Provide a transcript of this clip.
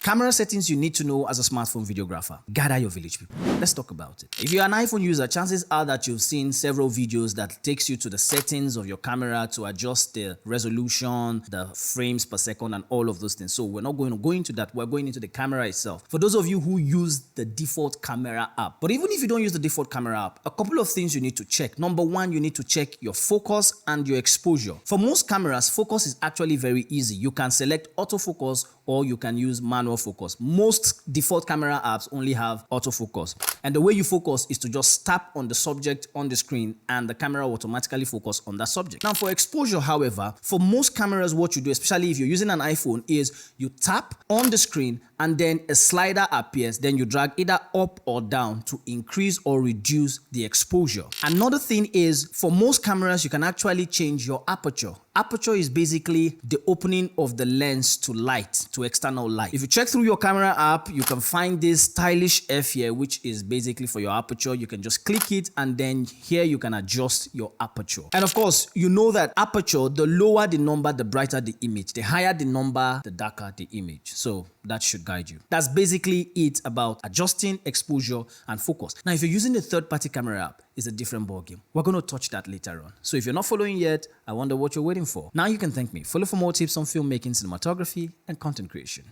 Camera settings you need to know as a smartphone videographer. Gather your village people. Let's talk about it. If you're an iPhone user, chances are that you've seen several videos that takes you to the settings of your camera to adjust the resolution, the frames per second, and all of those things. So we're not going to go into that. We're going into the camera itself. For those of you who use the default camera app, but even if you don't use the default camera app, a couple of things you need to check. Number one, you need to check your focus and your exposure. For most cameras, focus is actually very easy. You can select autofocus or you can use manual focus. Most default camera apps only have autofocus. And the way you focus is to just tap on the subject on the screen and the camera will automatically focus on that subject. Now for exposure, however, for most cameras, what you do, especially if you're using an iPhone, is you tap on the screen and then a slider appears. Then you drag either up or down to increase or reduce the exposure. Another thing is, for most cameras, you can actually change your aperture. Aperture is basically the opening of the lens to light, to external light. If you check through your camera app, you can find this stylish F here, which is basically for your aperture. You can just click it and then here you can adjust your aperture. And of course, you know that aperture, the lower the number, the brighter the image. The higher the number, the darker the image. So that should guide you. That's basically it about adjusting exposure and focus. Now, if you're using a third-party camera app, it's a different ballgame. We're going to touch that later on. So if you're not following yet, I wonder what you're waiting for. Now you can thank me. Follow for more tips on filmmaking, cinematography, and content creation.